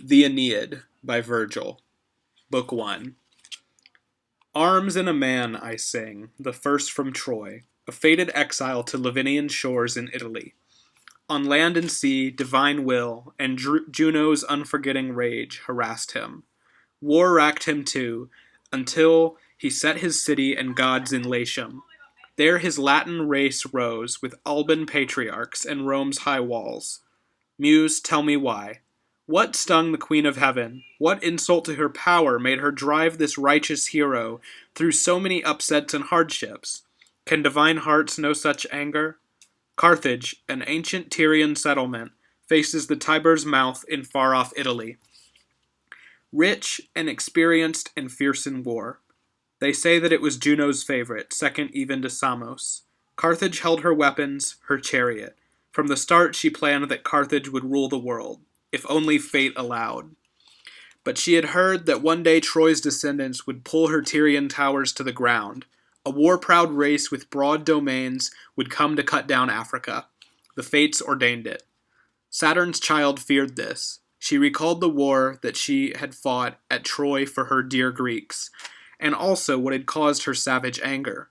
The Aeneid by Virgil, Book 1. Arms and a man, I sing, the first from Troy, a fated exile to Lavinian shores in Italy. On land and sea, divine will, and Juno's unforgetting rage harassed him. War racked him too, until he set his city and gods in Latium. There his Latin race rose, with Alban patriarchs and Rome's high walls. Muse, tell me why. What stung the Queen of Heaven? What insult to her power made her drive this righteous hero through so many upsets and hardships? Can divine hearts know such anger? Carthage, an ancient Tyrian settlement, faces the Tiber's mouth in far-off Italy. Rich and experienced and fierce in war. They say that it was Juno's favorite, second even to Samos. Carthage held her weapons, her chariot. From the start she planned that Carthage would rule the world, if only fate allowed. But she had heard that one day Troy's descendants would pull her Tyrian towers to the ground. A war-proud race with broad domains would come to cut down Africa. The fates ordained it. Saturn's child feared this. She recalled the war that she had fought at Troy for her dear Greeks, and also what had caused her savage anger.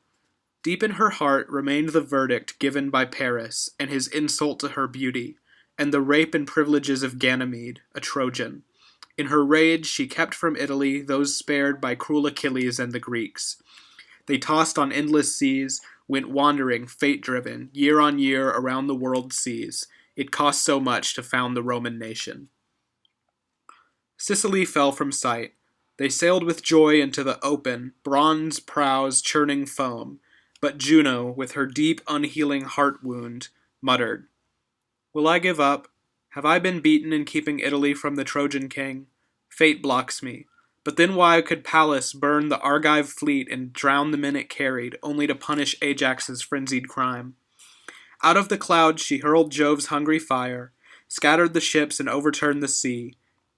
Deep in her heart remained the verdict given by Paris and his insult to her beauty, and the rape and privileges of Ganymede, a Trojan. In her rage she kept from Italy those spared by cruel Achilles and the Greeks. They tossed on endless seas, went wandering, fate-driven, year on year around the world's seas. It cost so much to found the Roman nation. Sicily fell from sight. They sailed with joy into the open, bronze prows churning foam. But Juno, with her deep, unhealing heart wound, muttered, "Will I give up? Have I been beaten in keeping Italy from the Trojan king? Fate blocks me. But then why could Pallas burn the Argive fleet and drown the men it carried, only to punish Ajax's frenzied crime? Out of the clouds she hurled Jove's hungry fire, scattered the ships and overturned the sea.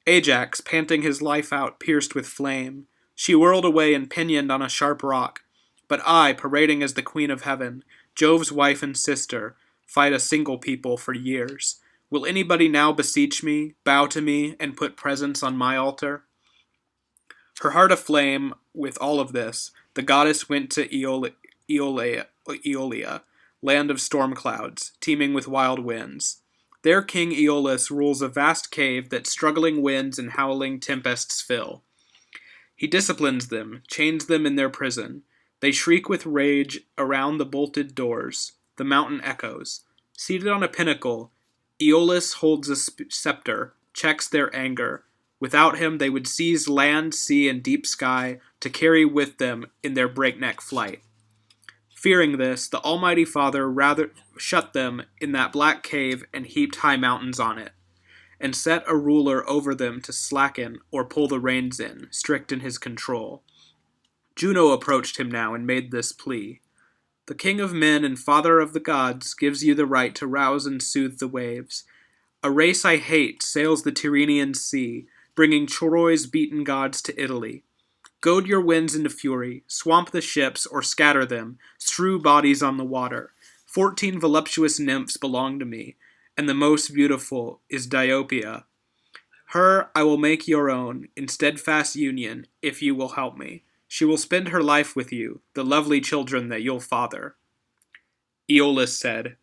Ajax, panting his life out, pierced with flame. She whirled away and pinioned on a sharp rock. But I, parading as the Queen of Heaven, Jove's wife and sister, fight a single people for years. Will anybody now beseech me, bow to me, and put presents on my altar?" Her heart aflame with all of this, the goddess went to Aeolia, land of storm clouds, teeming with wild winds. There King Aeolus rules a vast cave that struggling winds and howling tempests fill. He disciplines them, chains them in their prison. They shriek with rage around the bolted doors. The mountain echoes. Seated on a pinnacle, Aeolus holds a scepter, checks their anger. Without him they would seize land, sea, and deep sky to carry with them in their breakneck flight. Fearing this, the Almighty Father rather shut them in that black cave and heaped high mountains on it, and set a ruler over them to slacken or pull the reins in, strict in his control. Juno approached him now and made this plea. "The king of men and father of the gods gives you the right to rouse and soothe the waves. A race I hate sails the Tyrrhenian sea, bringing Troy's beaten gods to Italy. Goad your winds into fury, swamp the ships or scatter them, strew bodies on the water. 14 voluptuous nymphs belong to me, and the most beautiful is Diopia. Her I will make your own, in steadfast union, if you will help me. She will spend her life with you, the lovely children that you'll father." Aeolus said,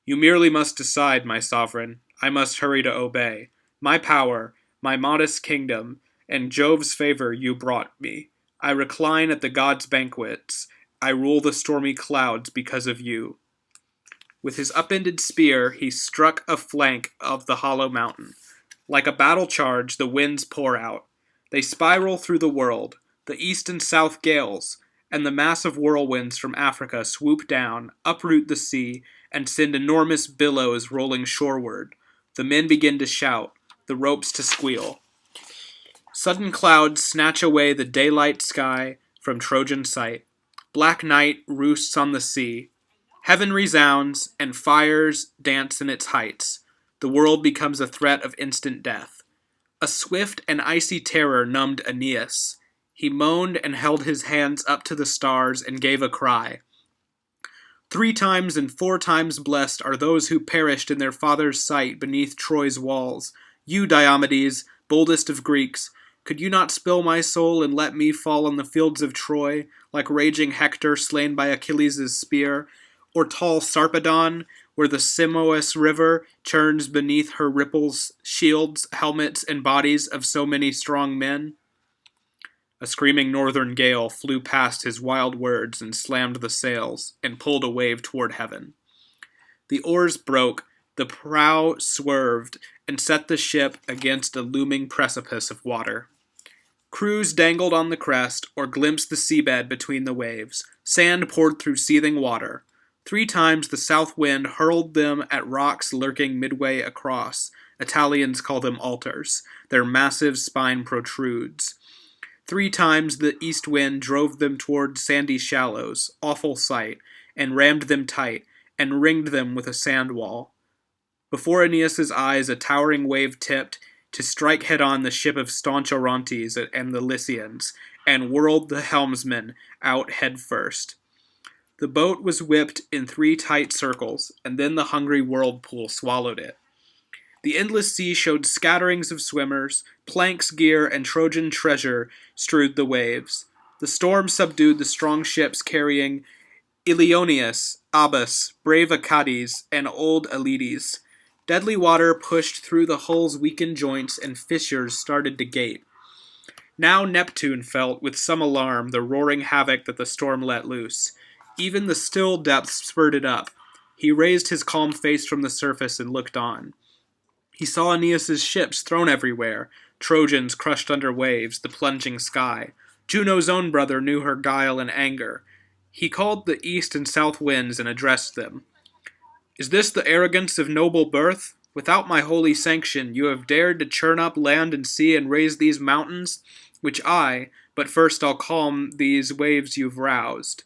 "You merely must decide, my sovereign. I must hurry to obey. My power, my modest kingdom, and Jove's favor you brought me. I recline at the gods' banquets. I rule the stormy clouds because of you." With his upended spear he struck a flank of the hollow mountain. Like a battle charge, the winds pour out. They spiral through the world. The east and south gales, and the massive whirlwinds from Africa swoop down, uproot the sea, and send enormous billows rolling shoreward. The men begin to shout, the ropes to squeal. Sudden clouds snatch away the daylight sky from Trojan sight. Black night roosts on the sea. Heaven resounds, and fires dance in its heights. The world becomes a threat of instant death. A swift and icy terror numbed Aeneas. He moaned and held his hands up to the stars and gave a cry. 3 times and 4 times blessed are those who perished in their father's sight beneath Troy's walls. You, Diomedes, Boldest of Greeks, could you not spill my soul and let me fall on the fields of Troy, like raging Hector slain by Achilles' spear, or tall Sarpedon, where the Simois river churns beneath her ripples shields, helmets, and bodies of so many strong men? A screaming northern gale flew past his wild words and slammed the sails, and pulled a wave toward heaven. The oars broke, the prow swerved, and set the ship against a looming precipice of water. Crews dangled on the crest, or glimpsed the seabed between the waves. Sand poured through seething water. 3 times the south wind hurled them at rocks lurking midway across. Italians call them altars. Their massive spine protrudes. 3 times the east wind drove them toward sandy shallows, awful sight, and rammed them tight, and ringed them with a sand wall. Before Aeneas's eyes a towering wave tipped, to strike head-on the ship of staunch Orontes and the Lycians, and whirled the helmsman out head first. The boat was whipped in 3 tight circles, and then the hungry whirlpool swallowed it. The endless sea showed scatterings of swimmers, planks, gear, and Trojan treasure strewed the waves. The storm subdued the strong ships carrying Ilioneus, Abas, brave Achades, and old Aleides. Deadly water pushed through the hull's weakened joints, and fissures started to gape. Now Neptune felt, with some alarm, the roaring havoc that the storm let loose. Even the still depths spurted up. He raised his calm face from the surface and looked on. He saw Aeneas's ships thrown everywhere, Trojans crushed under waves, the plunging sky. Juno's own brother knew her guile and anger. He called the east and south winds and addressed them. Is this the arrogance of noble birth? Without my holy sanction, you have dared to churn up land and sea and raise these mountains, but first I'll calm these waves you've roused.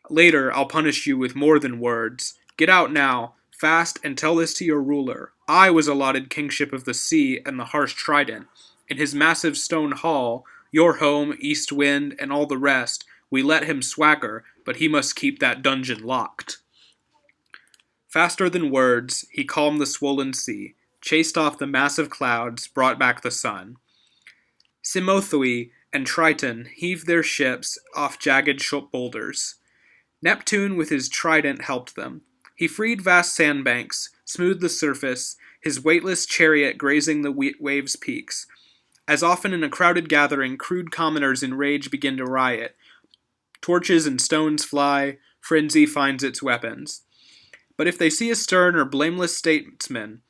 Later, I'll punish you with more than words. Get out now, fast, and tell this to your ruler. I was allotted kingship of the sea and the harsh trident. In his massive stone hall, your home, east wind, and all the rest, we let him swagger, but he must keep that dungeon locked. Faster than words, he calmed the swollen sea, chased off the massive clouds, brought back the sun. Cymothoe and Triton heaved their ships off jagged boulders. Neptune with his trident helped them. He freed vast sandbanks, smoothed the surface, his weightless chariot grazing the waves' peaks. As often in a crowded gathering, crude commoners in rage begin to riot. Torches and stones fly, frenzy finds its weapons. But if they see a stern or blameless statesman,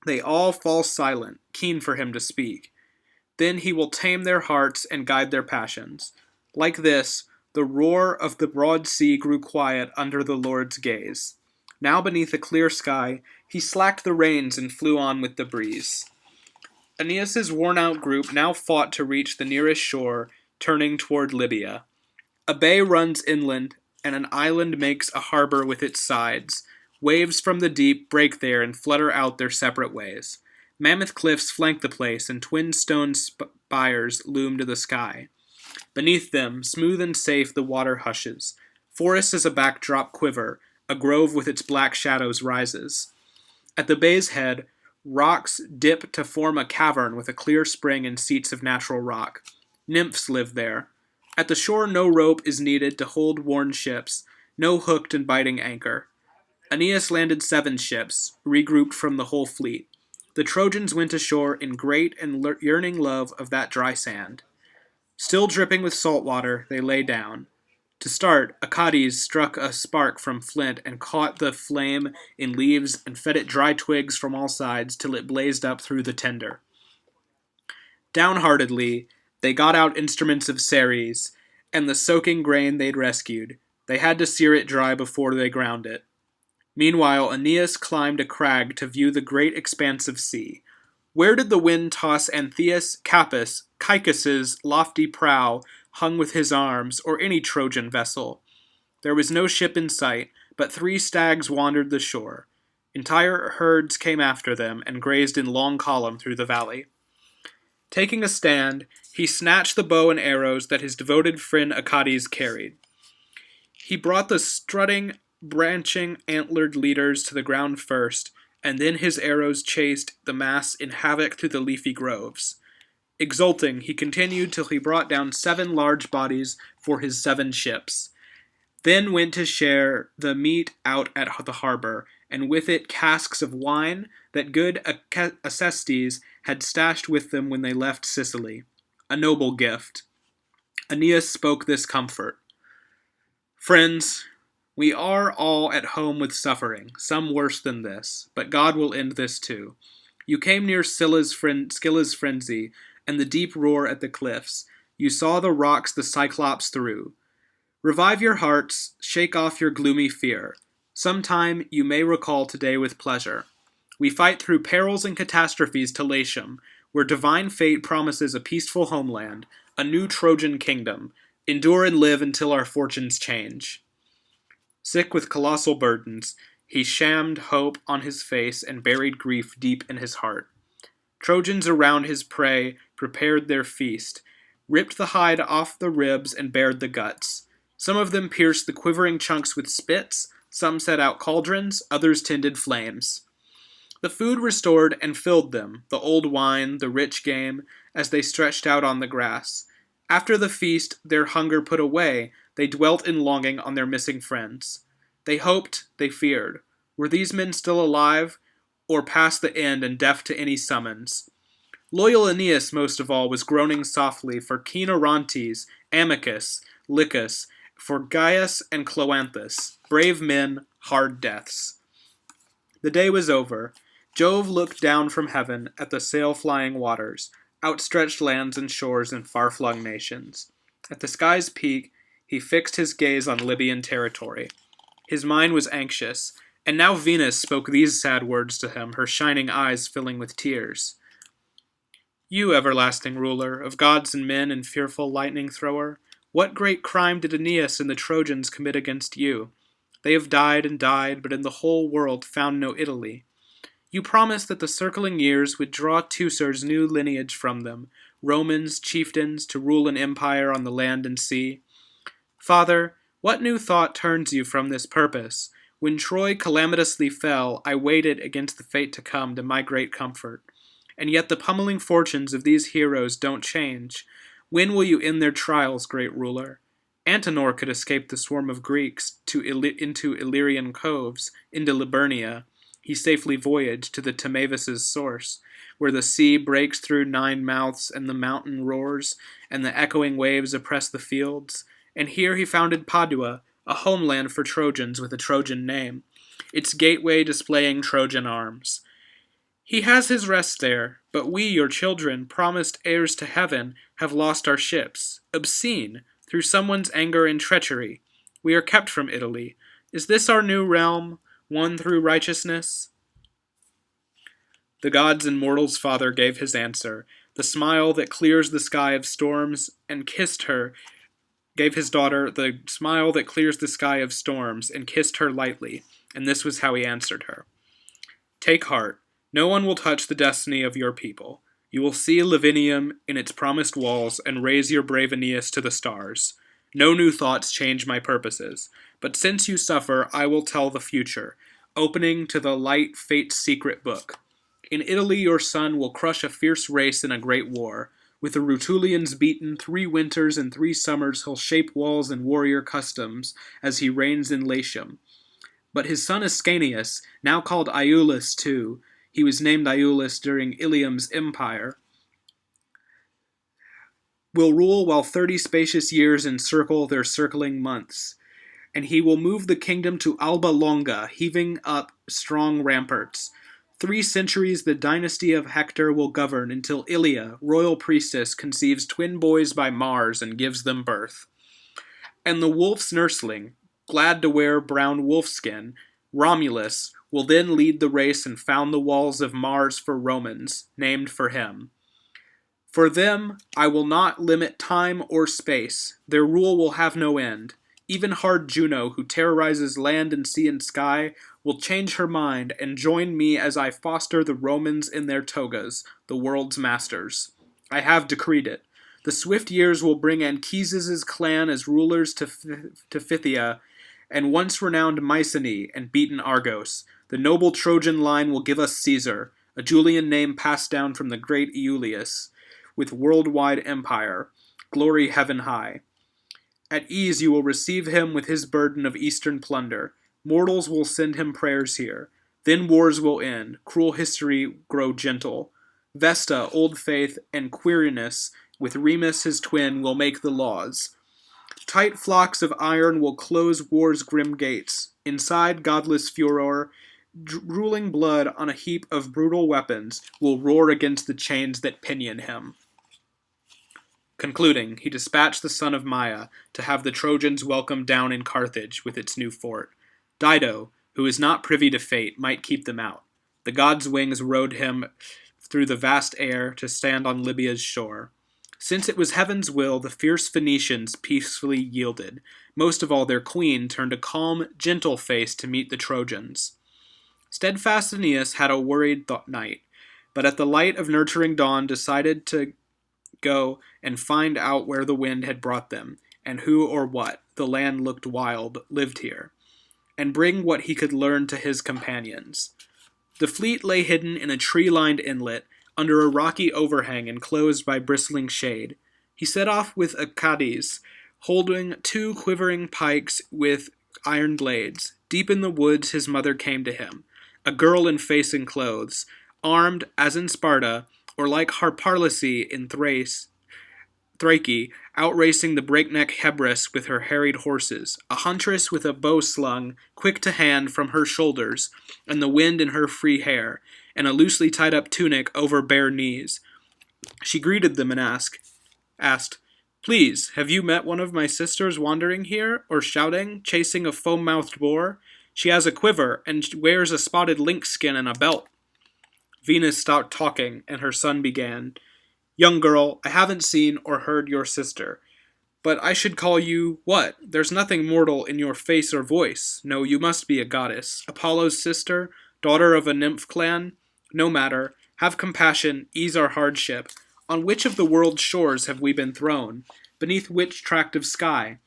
they all fall silent, keen for him to speak. Then he will tame their hearts and guide their passions. Like this, the roar of the broad sea grew quiet under the Lord's gaze. Now beneath a clear sky, he slacked the reins and flew on with the breeze. Aeneas's worn-out group now fought to reach the nearest shore, turning toward Libya. A bay runs inland, and an island makes a harbor with its sides. Waves from the deep break there and flutter out their separate ways. Mammoth cliffs flank the place, and twin stone spires loom to the sky. Beneath them, smooth and safe, the water hushes. Forests as a backdrop quiver. A grove with its black shadows rises. At the bay's head, rocks dip to form a cavern with a clear spring and seats of natural rock. Nymphs live there. At the shore no rope is needed to hold worn ships, no hooked and biting anchor. Aeneas landed 7 ships, regrouped from the whole fleet. The Trojans went ashore in great and yearning love of that dry sand. Still dripping with salt water, they lay down. To start, Achades struck a spark from flint and caught the flame in leaves and fed it dry twigs from all sides till it blazed up through the tinder. Downheartedly, they got out instruments of Ceres, and the soaking grain they'd rescued. They had to sear it dry before they ground it. Meanwhile, Aeneas climbed a crag to view the great expanse of sea. Where did the wind toss Antheus Capys, Caicus's lofty prow, hung with his arms, or any Trojan vessel? There was no ship in sight, but 3 stags wandered the shore. Entire herds came after them, and grazed in long column through the valley. Taking a stand, he snatched the bow and arrows that his devoted friend Achades carried. He brought the strutting, branching, antlered leaders to the ground first, and then his arrows chased the mass in havoc through the leafy groves. Exulting, he continued till he brought down 7 large bodies for his 7 ships, then went to share the meat out at the harbor, and with it casks of wine that good Acestes had stashed with them when they left Sicily. A noble gift. Aeneas spoke this comfort. Friends, we are all at home with suffering, some worse than this, but God will end this too. You came near Scylla's frenzy, and the deep roar at the cliffs. You saw the rocks the Cyclops threw. Revive your hearts, shake off your gloomy fear. Sometime you may recall today with pleasure. We fight through perils and catastrophes to Latium, where divine fate promises a peaceful homeland, a new Trojan kingdom. Endure and live until our fortunes change. Sick with colossal burdens, he shammed hope on his face and buried grief deep in his heart. Trojans around his prey prepared their feast, ripped the hide off the ribs and bared the guts. Some of them pierced the quivering chunks with spits, some set out cauldrons, others tended flames. The food restored and filled them, the old wine, the rich game, as they stretched out on the grass. After the feast, their hunger put away, they dwelt in longing on their missing friends. They hoped, they feared. Were these men still alive, or past the end and deaf to any summons? Loyal Aeneas, most of all, was groaning softly for keen Orontes, Amycus, Lycus, for Gyas and Cloanthus, brave men, hard deaths. The day was over. Jove looked down from heaven at the sail-flying waters, outstretched lands and shores and far-flung nations. At the sky's peak, he fixed his gaze on Libyan territory. His mind was anxious, and now Venus spoke these sad words to him, her shining eyes filling with tears. You, everlasting ruler, of gods and men and fearful lightning thrower, what great crime did Aeneas and the Trojans commit against you? They have died and died, but in the whole world found no Italy. You promised that the circling years would draw Teucer's new lineage from them, Romans, chieftains, to rule an empire on the land and sea. Father, what new thought turns you from this purpose? When Troy calamitously fell, I waited against the fate to come to my great comfort. And yet the pummeling fortunes of these heroes don't change. When will you end their trials, great ruler? Antenor could escape the swarm of Greeks into Illyrian coves, into Liburnia. He safely voyaged to the Timavus' source, where the sea breaks through 9 mouths and the mountain roars, and the echoing waves oppress the fields. And here he founded Padua, a homeland for Trojans with a Trojan name, its gateway displaying Trojan arms. He has his rest there, but we, your children, promised heirs to heaven, have lost our ships. Obscene, through someone's anger and treachery. We are kept from Italy. Is this our new realm, won through righteousness? The gods and mortals' father gave his answer. The smile that clears the sky of storms, and kissed her, gave his daughter the smile that clears the sky of storms, and kissed her lightly. And this was how he answered her. Take heart. No one will touch the destiny of your people. You will see Lavinium in its promised walls and raise your brave Aeneas to the stars. No new thoughts change my purposes, but since you suffer, I will tell the future, opening to the light fate's secret book. In Italy your son will crush a fierce race in a great war. With the Rutulians beaten, 3 winters and 3 summers he'll shape walls and warrior customs as he reigns in Latium. But his son Ascanius, now called Aeolus too, he was named Aeolus during Ilium's empire, will rule while 30 spacious years encircle their circling months. And he will move the kingdom to Alba Longa, heaving up strong ramparts. 3 centuries the dynasty of Hector will govern until Ilia, royal priestess, conceives twin boys by Mars and gives them birth. And the wolf's nursling, glad to wear brown wolfskin, Romulus, will then lead the race and found the walls of Mars for Romans, named for him. For them I will not limit time or space. Their rule will have no end. Even hard Juno, who terrorizes land and sea and sky, will change her mind and join me as I foster the Romans in their togas, the world's masters. I have decreed it. The swift years will bring Anchises' clan as rulers to Phthia, and once renowned Mycenae and beaten Argos. The noble Trojan line will give us Caesar, a Julian name passed down from the great Aeolus, with worldwide empire, glory heaven high. At ease you will receive him with his burden of eastern plunder. Mortals will send him prayers here. Then wars will end, cruel history grow gentle. Vesta, old faith, and Quirinus, with Remus his twin, will make the laws. Tight flocks of iron will close war's grim gates. Inside, godless furor, drooling blood on a heap of brutal weapons, will roar against the chains that pinion him. Concluding, he dispatched the son of Maia to have the Trojans welcomed down in Carthage with its new fort. Dido, who is not privy to fate, might keep them out. The god's wings rode him through the vast air to stand on Libya's shore. Since it was heaven's will, the fierce Phoenicians peacefully yielded. Most of all, their queen turned a calm, gentle face to meet the Trojans. Steadfast Aeneas had a worried night, but at the light of nurturing dawn decided to go and find out where the wind had brought them, and who or what, the land looked wild, lived here, and bring what he could learn to his companions. The fleet lay hidden in a tree-lined inlet, under a rocky overhang enclosed by bristling shade. He set off with Aeacades, holding 2 quivering pikes with iron blades. Deep in the woods his mother came to him, a girl in facing clothes, armed, as in Sparta, or like Harpalyce in Thrace, outracing the breakneck Hebrus with her harried horses, a huntress with a bow slung, quick to hand, from her shoulders, and the wind in her free hair, and a loosely tied-up tunic over bare knees. She greeted them and asked, "Please, have you met one of my sisters wandering here, or shouting, chasing a foam-mouthed boar? She has a quiver, and wears a spotted lynx skin and a belt." Venus stopped talking, and her son began, "Young girl, I haven't seen or heard your sister. But I should call you what? There's nothing mortal in your face or voice. No, you must be a goddess. Apollo's sister, daughter of a nymph clan? No matter. Have compassion, ease our hardship. On which of the world's shores have we been thrown? Beneath which tract of sky?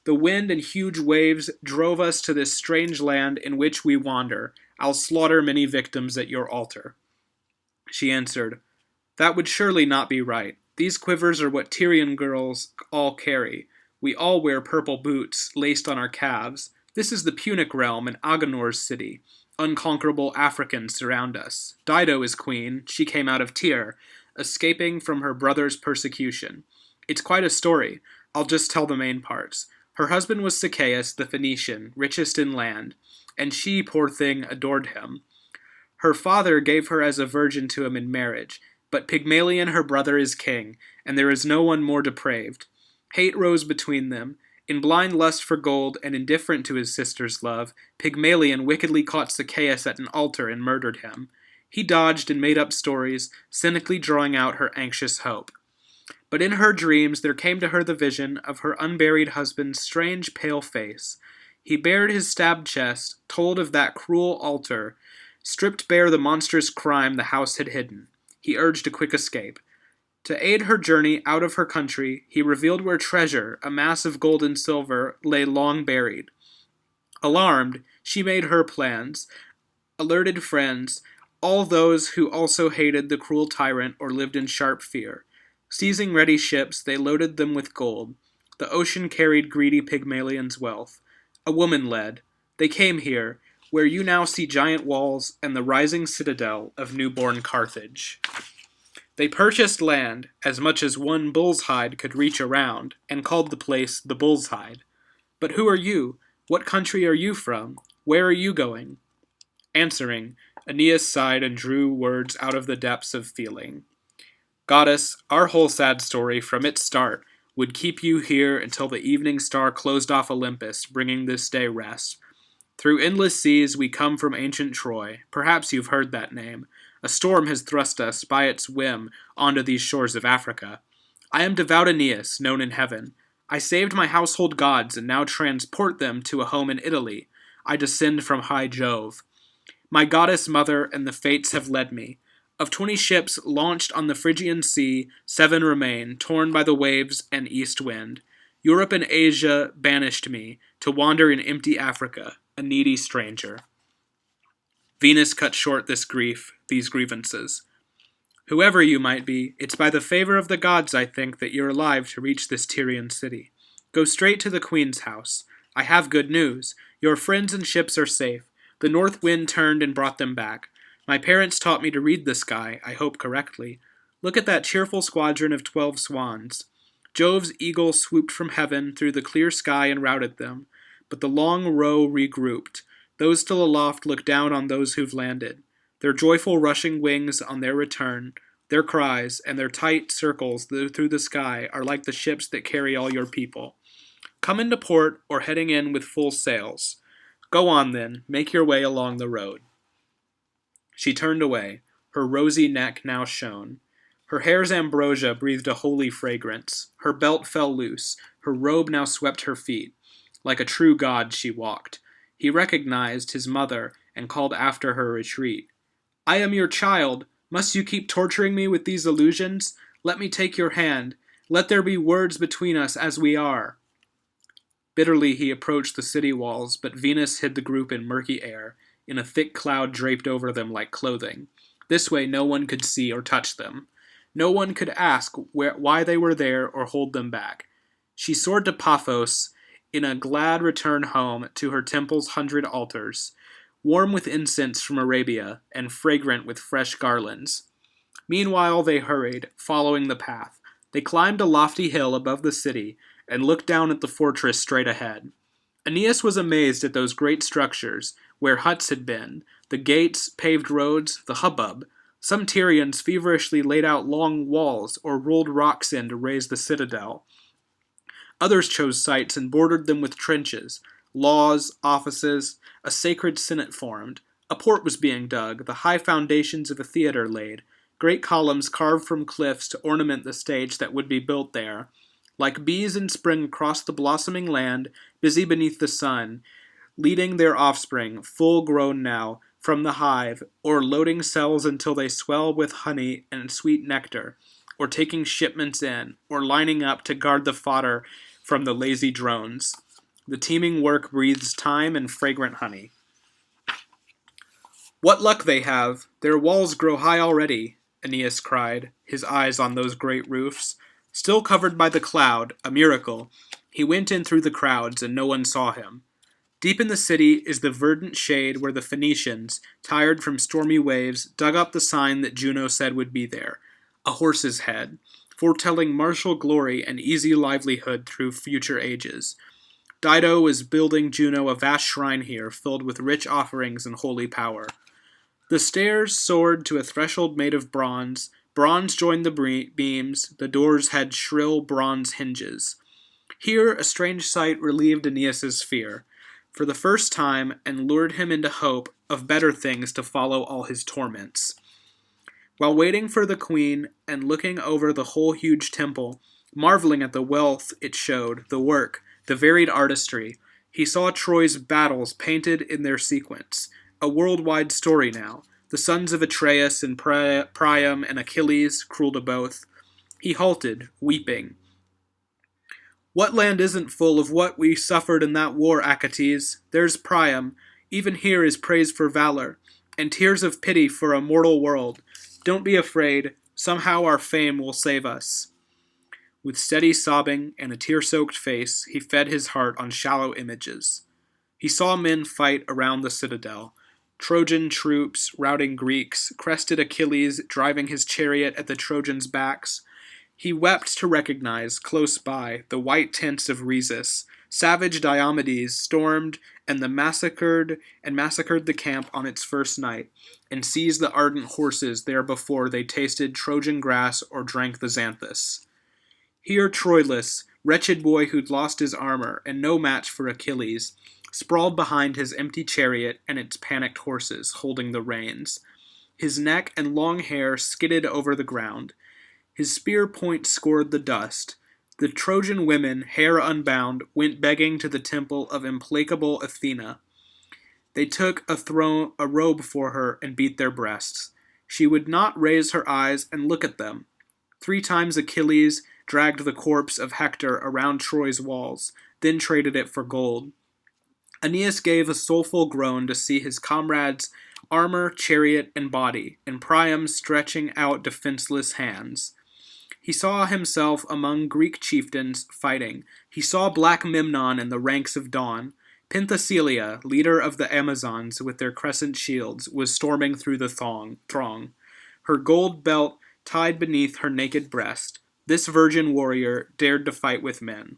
The wind and huge waves drove us to this strange land in which we wander. I'll slaughter many victims at your altar." She answered, "That would surely not be right. These quivers are what Tyrian girls all carry. We all wear purple boots, laced on our calves. This is the Punic realm and Agenor's city. Unconquerable Africans surround us. Dido is queen. She came out of Tyre, escaping from her brother's persecution. It's quite a story. I'll just tell the main parts. Her husband was Sichaeus the Phoenician, richest in land, and she, poor thing, adored him. Her father gave her as a virgin to him in marriage, but Pygmalion her brother is king, and there is no one more depraved. Hate rose between them. In blind lust for gold and indifferent to his sister's love, Pygmalion wickedly caught Sichaeus at an altar and murdered him. He dodged and made up stories, cynically drawing out her anxious hope. But in her dreams there came to her the vision of her unburied husband's strange pale face. He bared his stabbed chest, told of that cruel altar, stripped bare the monstrous crime the house had hidden. He urged a quick escape. To aid her journey out of her country, he revealed where treasure, a mass of gold and silver, lay long buried. Alarmed, she made her plans, alerted friends, all those who also hated the cruel tyrant or lived in sharp fear. Seizing ready ships, they loaded them with gold. The ocean carried greedy Pygmalion's wealth. A woman led. They came here, where you now see giant walls and the rising citadel of newborn Carthage. They purchased land, as much as one bull's hide could reach around, and called the place the Bull's Hide. But who are you? What country are you from? Where are you going? Answering, Aeneas sighed and drew words out of the depths of feeling. Goddess, our whole sad story, from its start, would keep you here until the evening star closed off Olympus, bringing this day rest. Through endless seas we come from ancient Troy. Perhaps you've heard that name. A storm has thrust us, by its whim, onto these shores of Africa. I am devout Aeneas, known in heaven. I saved my household gods, and now transport them to a home in Italy. I descend from high Jove. My goddess mother and the fates have led me. Of 20 ships launched on the Phrygian sea, 7 remain, torn by the waves and east wind. Europe and Asia banished me, to wander in empty Africa, a needy stranger. Venus cut short these grievances. Whoever you might be, it's by the favor of the gods, I think, that you're alive to reach this Tyrian city. Go straight to the queen's house. I have good news. Your friends and ships are safe. The north wind turned and brought them back. My parents taught me to read the sky, I hope correctly. Look at that cheerful squadron of 12 swans. Jove's eagle swooped from heaven through the clear sky and routed them. But the long row regrouped. Those still aloft look down on those who've landed. Their joyful rushing wings on their return, their cries, and their tight circles through the sky are like the ships that carry all your people. Come into port or heading in with full sails. Go on then, make your way along the road. She turned away. Her rosy neck now shone. Her hair's ambrosia breathed a holy fragrance. Her belt fell loose. Her robe now swept her feet. Like a true god she walked. He recognized his mother and called after her retreat. I am your child. Must you keep torturing me with these illusions? Let me take your hand. Let there be words between us as we are. Bitterly he approached the city walls, but Venus hid the group in murky air, in a thick cloud draped over them like clothing. This way no one could see or touch them. No one could ask why they were there or hold them back. She soared to Paphos in a glad return home to her temple's 100 altars, warm with incense from Arabia and fragrant with fresh garlands. Meanwhile they hurried, following the path. They climbed a lofty hill above the city and looked down at the fortress straight ahead. Aeneas was amazed at those great structures, where huts had been, the gates, paved roads, the hubbub. Some Tyrians feverishly laid out long walls or rolled rocks in to raise the citadel. Others chose sites and bordered them with trenches, laws, offices, a sacred senate formed. A port was being dug, the high foundations of a theater laid, great columns carved from cliffs to ornament the stage that would be built there. Like bees in spring across the blossoming land, busy beneath the sun, leading their offspring, full grown now, from the hive, or loading cells until they swell with honey and sweet nectar, or taking shipments in, or lining up to guard the fodder from the lazy drones. The teeming work breathes time and fragrant honey. What luck they have! Their walls grow high already, Aeneas cried, his eyes on those great roofs. Still covered by the cloud, a miracle, he went in through the crowds and no one saw him. Deep in the city is the verdant shade where the Phoenicians, tired from stormy waves, dug up the sign that Juno said would be there, a horse's head, foretelling martial glory and easy livelihood through future ages. Dido was building Juno a vast shrine here, filled with rich offerings and holy power. The stairs soared to a threshold made of bronze. Bronze joined the beams, the doors had shrill bronze hinges. Here a strange sight relieved Aeneas's fear, for the first time, and lured him into hope of better things to follow all his torments. While waiting for the queen, and looking over the whole huge temple, marveling at the wealth it showed, the work, the varied artistry, he saw Troy's battles painted in their sequence, a worldwide story now. The sons of Atreus and Priam and Achilles, cruel to both. He halted, weeping. What land isn't full of what we suffered in that war, Achates? There's Priam. Even here is praise for valor, and tears of pity for a mortal world. Don't be afraid. Somehow our fame will save us. With steady sobbing and a tear-soaked face, he fed his heart on shallow images. He saw men fight around the citadel. Trojan troops routing Greeks, crested Achilles driving his chariot at the Trojans' backs. He wept to recognize, close by, the white tents of Rhesus. Savage Diomedes stormed and massacred the camp on its first night, and seized the ardent horses there before they tasted Trojan grass or drank the Xanthus. Here Troilus, wretched boy who'd lost his armor, and no match for Achilles, sprawled behind his empty chariot and its panicked horses, holding the reins. His neck and long hair skidded over the ground. His spear point scored the dust. The Trojan women, hair unbound, went begging to the temple of implacable Athena. They took a robe for her and beat their breasts. She would not raise her eyes and look at them. 3 times Achilles dragged the corpse of Hector around Troy's walls, then traded it for gold. Aeneas gave a soulful groan to see his comrades' armor, chariot, and body, and Priam stretching out defenseless hands. He saw himself among Greek chieftains fighting. He saw black Memnon in the ranks of Dawn. Penthesilea, leader of the Amazons with their crescent shields, was storming through the throng, her gold belt tied beneath her naked breast. This virgin warrior dared to fight with men.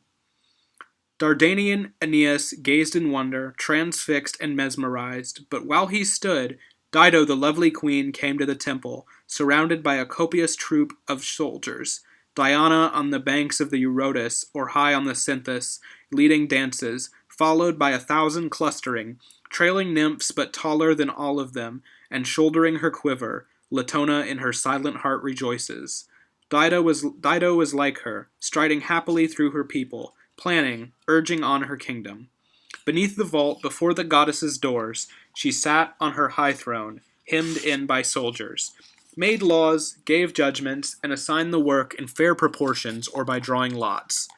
Dardanian Aeneas gazed in wonder, transfixed and mesmerized, but while he stood, Dido, the lovely queen, came to the temple, surrounded by a copious troop of soldiers. Diana on the banks of the Eurotas, or high on the Cynthus, leading dances, followed by 1,000 clustering, trailing nymphs but taller than all of them, and shouldering her quiver, Latona in her silent heart rejoices. Dido was like her, striding happily through her people, planning, urging on her kingdom. Beneath the vault, before the goddess's doors, she sat on her high throne, hemmed in by soldiers, made laws, gave judgments, and assigned the work in fair proportions or by drawing lots.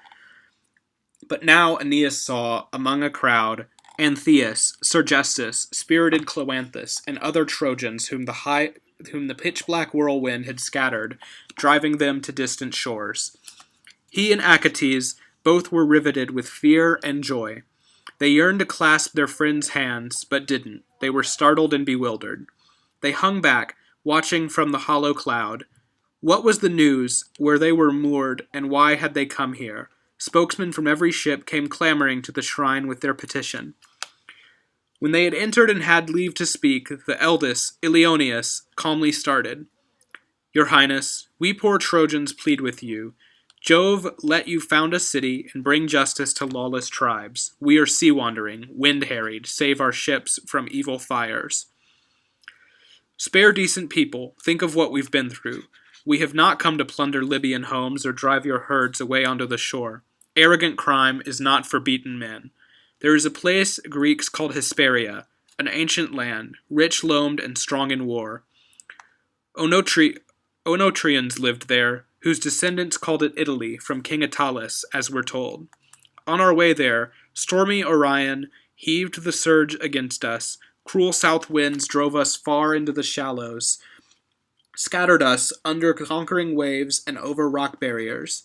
But now Aeneas saw, among a crowd, Antheus, Sergestus, spirited Cloanthus, and other Trojans whom the pitch-black whirlwind had scattered, driving them to distant shores. He and Achates both were riveted with fear and joy. They yearned to clasp their friends' hands, but didn't. They were startled and bewildered. They hung back, watching from the hollow cloud. What was the news, where they were moored, and why had they come here? Spokesmen from every ship came clamoring to the shrine with their petition. When they had entered and had leave to speak, the eldest, Ilioneus, calmly started. Your Highness, we poor Trojans plead with you. Jove let you found a city and bring justice to lawless tribes. We are sea-wandering, wind-harried, save our ships from evil fires. Spare decent people, think of what we've been through. We have not come to plunder Libyan homes or drive your herds away onto the shore. Arrogant crime is not for beaten men. There is a place Greeks called Hesperia, an ancient land, rich loamed and strong in war. Onotrians lived there, whose descendants called it Italy, from King Aeolus, as we're told. On our way there, stormy Orion heaved the surge against us. Cruel south winds drove us far into the shallows, scattered us under conquering waves and over rock barriers.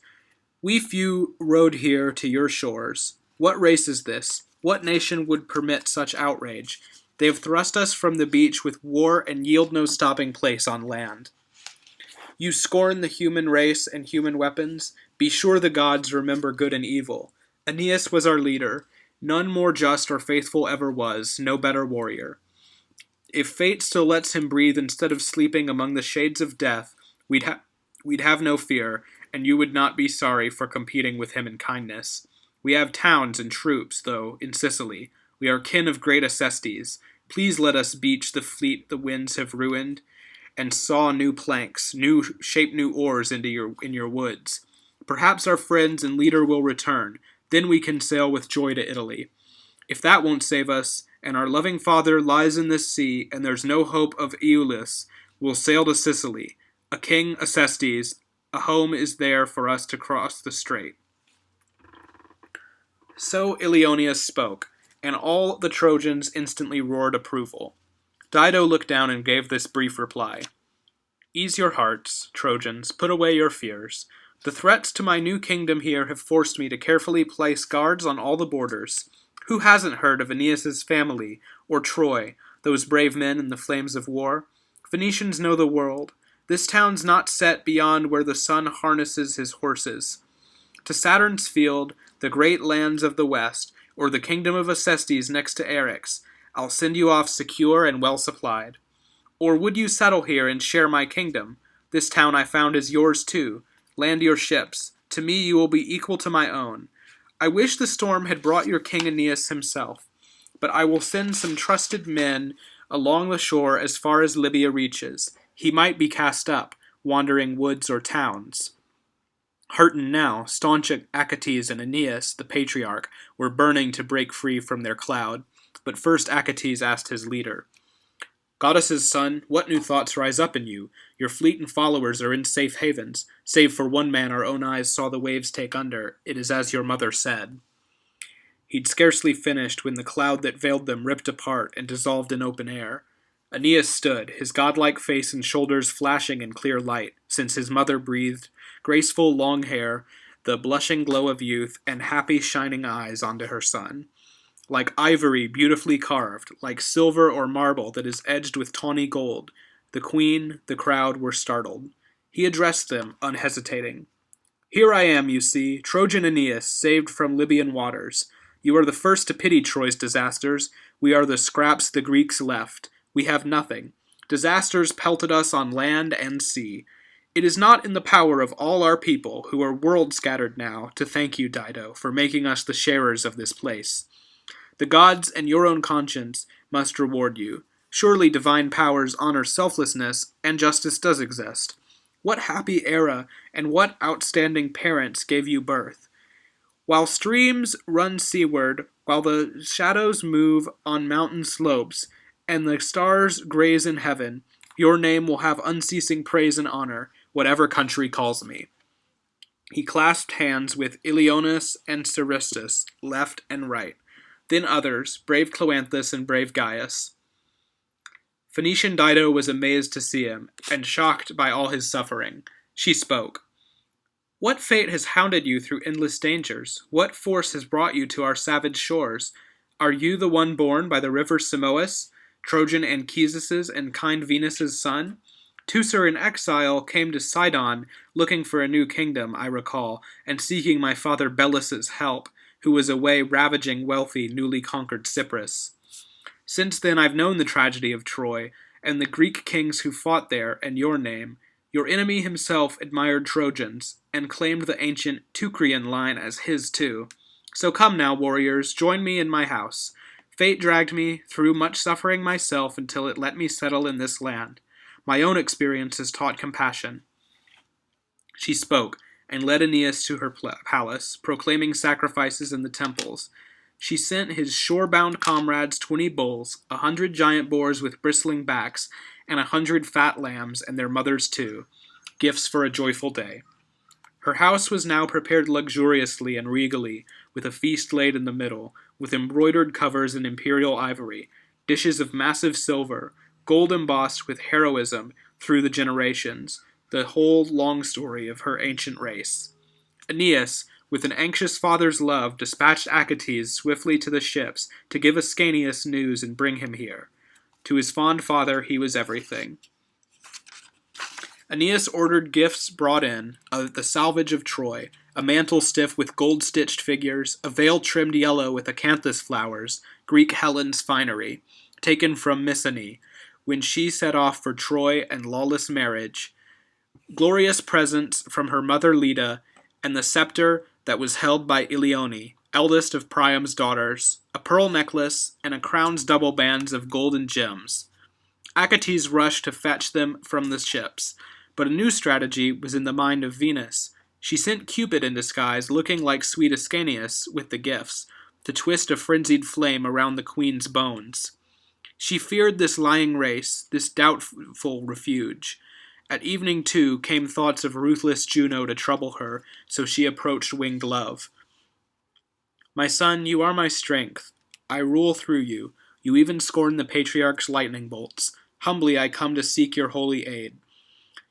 We few rode here to your shores. What race is this? What nation would permit such outrage? They have thrust us from the beach with war and yield no stopping place on land. You scorn the human race and human weapons? Be sure the gods remember good and evil. Aeneas was our leader. None more just or faithful ever was, no better warrior. If fate still lets him breathe instead of sleeping among the shades of death, we'd have no fear, and you would not be sorry for competing with him in kindness. We have towns and troops, though, in Sicily. We are kin of great Acestes. Please let us beach the fleet the winds have ruined, and saw new planks, shape new oars in your woods. Perhaps our friends and leader will return. Then we can sail with joy to Italy. If that won't save us, and our loving father lies in this sea, and there's no hope of Aeolus, we'll sail to Sicily. A king, Acestes, a home is there for us to cross the strait. So Ilioneus spoke, and all the Trojans instantly roared approval. Dido looked down and gave this brief reply. Ease your hearts, Trojans, put away your fears. The threats to my new kingdom here have forced me to carefully place guards on all the borders. Who hasn't heard of Aeneas's family, or Troy, those brave men in the flames of war? Phoenicians know the world. This town's not set beyond where the sun harnesses his horses. To Saturn's field, the great lands of the west, or the kingdom of Acestes next to Eryx, I'll send you off secure and well supplied. Or would you settle here and share my kingdom? This town I found is yours too. Land your ships. To me you will be equal to my own. I wish the storm had brought your king Aeneas himself, but I will send some trusted men along the shore as far as Libya reaches. He might be cast up, wandering woods or towns. Heartened now, staunch Achates and Aeneas, the patriarch, were burning to break free from their cloud. But first Achates asked his leader, Goddess's son, what new thoughts rise up in you? Your fleet and followers are in safe havens. Save for one man our own eyes saw the waves take under. It is as your mother said. He'd scarcely finished when the cloud that veiled them ripped apart and dissolved in open air. Aeneas stood, his godlike face and shoulders flashing in clear light, since his mother breathed graceful long hair, the blushing glow of youth, and happy shining eyes onto her son. Like ivory beautifully carved, like silver or marble that is edged with tawny gold, the queen, the crowd were startled. He addressed them, unhesitating. Here I am, you see, Trojan Aeneas, saved from Libyan waters. You are the first to pity Troy's disasters. We are the scraps the Greeks left. We have nothing. Disasters pelted us on land and sea. It is not in the power of all our people, who are world-scattered now, to thank you, Dido, for making us the sharers of this place. The gods and your own conscience must reward you. Surely divine powers honor selflessness, and justice does exist. What happy era and what outstanding parents gave you birth? While streams run seaward, while the shadows move on mountain slopes, and the stars graze in heaven, your name will have unceasing praise and honor, whatever country calls me. He clasped hands with Ilioneus and Ceristus, left and right. Then others, brave Cloanthus and brave Gaius. Phoenician Dido was amazed to see him, and shocked by all his suffering. She spoke. What fate has hounded you through endless dangers? What force has brought you to our savage shores? Are you the one born by the river Simois, Trojan Anchises and kind Venus's son? Teucer in exile came to Sidon, looking for a new kingdom, I recall, and seeking my father Bellus's help, who was away ravaging wealthy, newly conquered Cyprus. Since then I've known the tragedy of Troy, and the Greek kings who fought there, and your name. Your enemy himself admired Trojans, and claimed the ancient Teucrian line as his too. So come now, warriors, join me in my house. Fate dragged me through much suffering myself until it let me settle in this land. My own experience has taught compassion. She spoke, and led Aeneas to her palace, proclaiming sacrifices in the temples. She sent his shore-bound comrades 20 bulls, 100 giant boars with bristling backs, and 100 fat lambs, and their mothers too, gifts for a joyful day. Her house was now prepared luxuriously and regally, with a feast laid in the middle, with embroidered covers in imperial ivory, dishes of massive silver, gold embossed with heroism through the generations, the whole long story of her ancient race. Aeneas, with an anxious father's love, dispatched Achates swiftly to the ships to give Ascanius news and bring him here. To his fond father he was everything. Aeneas ordered gifts brought in, the salvage of Troy, a mantle stiff with gold-stitched figures, a veil trimmed yellow with acanthus flowers, Greek Helen's finery, taken from Mycenae, when she set off for Troy and lawless marriage, glorious presents from her mother Leda, and the scepter that was held by Ilione, eldest of Priam's daughters, a pearl necklace, and a crown's double bands of golden gems. Achates rushed to fetch them from the ships, but a new strategy was in the mind of Venus. She sent Cupid in disguise, looking like sweet Ascanius, with the gifts, to twist a frenzied flame around the queen's bones. She feared this lying race, this doubtful refuge. At evening, too, came thoughts of ruthless Juno to trouble her, so she approached winged love. My son, you are my strength. I rule through you. You even scorn the patriarch's lightning bolts. Humbly I come to seek your holy aid.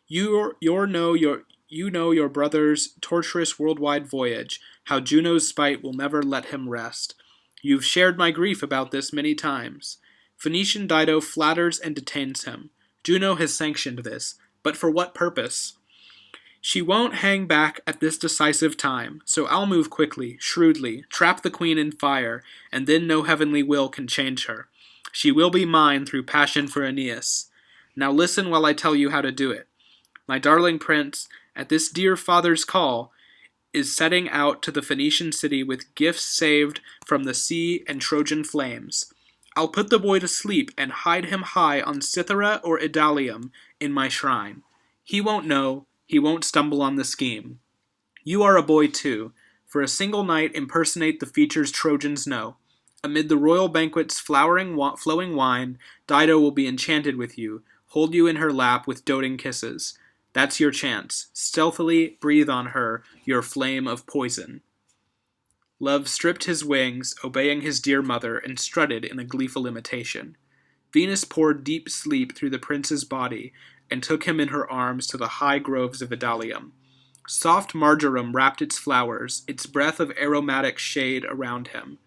You know your brother's tortuous worldwide voyage, how Juno's spite will never let him rest. You've shared my grief about this many times. Phoenician Dido flatters and detains him. Juno has sanctioned this, but for what purpose? She won't hang back at this decisive time, so I'll move quickly, shrewdly, trap the queen in fire, and then no heavenly will can change her. She will be mine through passion for Aeneas. Now listen while I tell you how to do it. My darling prince, at this dear father's call, is setting out to the Phoenician city with gifts saved from the sea and Trojan flames. I'll put the boy to sleep and hide him high on Cythera or Idalium in my shrine. He won't know, he won't stumble on the scheme. You are a boy too. For a single night impersonate the features Trojans know. Amid the royal banquet's flowing wine, Dido will be enchanted with you, hold you in her lap with doting kisses. That's your chance. Stealthily breathe on her your flame of poison. Love stripped his wings, obeying his dear mother, and strutted in a gleeful imitation. Venus poured deep sleep through the prince's body, and took him in her arms to the high groves of Idalium. Soft marjoram wrapped its flowers, its breath of aromatic shade around him.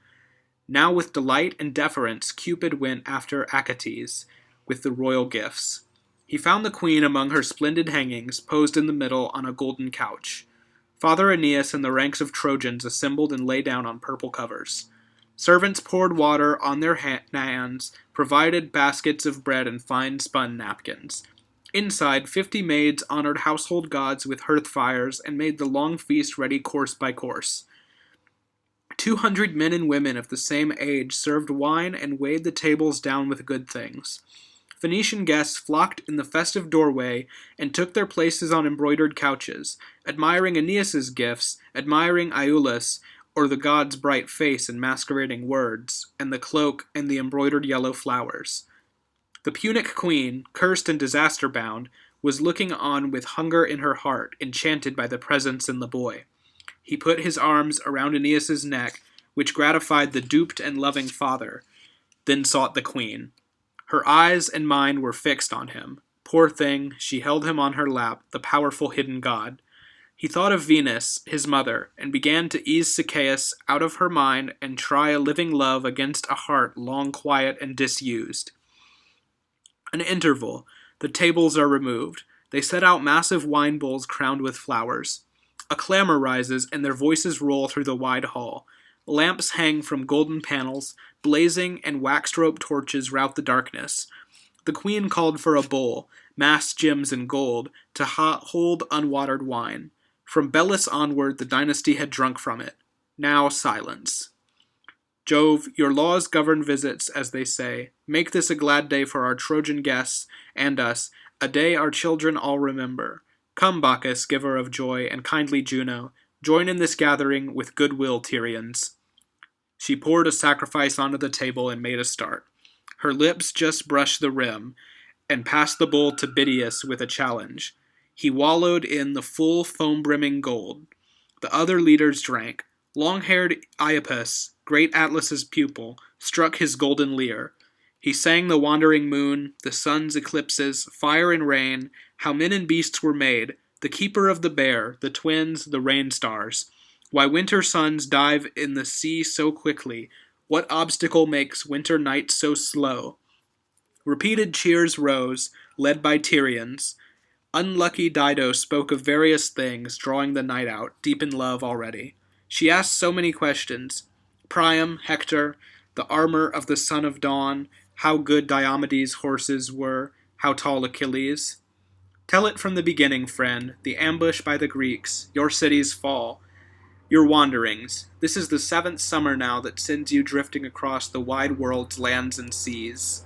Now with delight and deference Cupid went after Achates with the royal gifts. He found the queen among her splendid hangings, posed in the middle on a golden couch. Father Aeneas and the ranks of Trojans assembled and lay down on purple covers. Servants poured water on their hands, provided baskets of bread and fine spun napkins. Inside, 50 maids honored household gods with hearth fires and made the long feast ready course by course. 200 men and women of the same age served wine and weighed the tables down with good things. Phoenician guests flocked in the festive doorway and took their places on embroidered couches, admiring Aeneas's gifts, admiring Aeolus, or the god's bright face and masquerading words, and the cloak and the embroidered yellow flowers. The Punic queen, cursed and disaster-bound, was looking on with hunger in her heart, enchanted by the presence in the boy. He put his arms around Aeneas's neck, which gratified the duped and loving father, then sought the queen. Her eyes and mind were fixed on him. Poor thing, she held him on her lap, the powerful hidden god. He thought of Venus, his mother, and began to ease Sichaeus out of her mind and try a living love against a heart long quiet and disused. An interval. The tables are removed. They set out massive wine bowls crowned with flowers. A clamor rises, and their voices roll through the wide hall. Lamps hang from golden panels, blazing and wax-rope torches rout the darkness. The queen called for a bowl, massed gems and gold, to hold unwatered wine. From Belus onward the dynasty had drunk from it. Now silence. Jove, your laws govern visits, as they say. Make this a glad day for our Trojan guests and us, a day our children all remember. Come, Bacchus, giver of joy, and kindly Juno, join in this gathering with goodwill, Tyrians. She poured a sacrifice onto the table and made a start. Her lips just brushed the rim, and passed the bowl to Bitias with a challenge. He wallowed in the full foam-brimming gold. The other leaders drank. Long-haired Iapis, great Atlas's pupil, struck his golden lyre. He sang the wandering moon, the sun's eclipses, fire and rain, how men and beasts were made, the keeper of the bear, the twins, the rain stars. Why winter suns dive in the sea so quickly, what obstacle makes winter nights so slow? Repeated cheers rose, led by Tyrians. Unlucky Dido spoke of various things, drawing the night out, deep in love already. She asked so many questions. Priam, Hector, the armor of the son of dawn, how good Diomedes' horses were, how tall Achilles. Tell it from the beginning, friend, the ambush by the Greeks, your city's fall, your wanderings. This is the 7th summer now that sends you drifting across the wide world's lands and seas.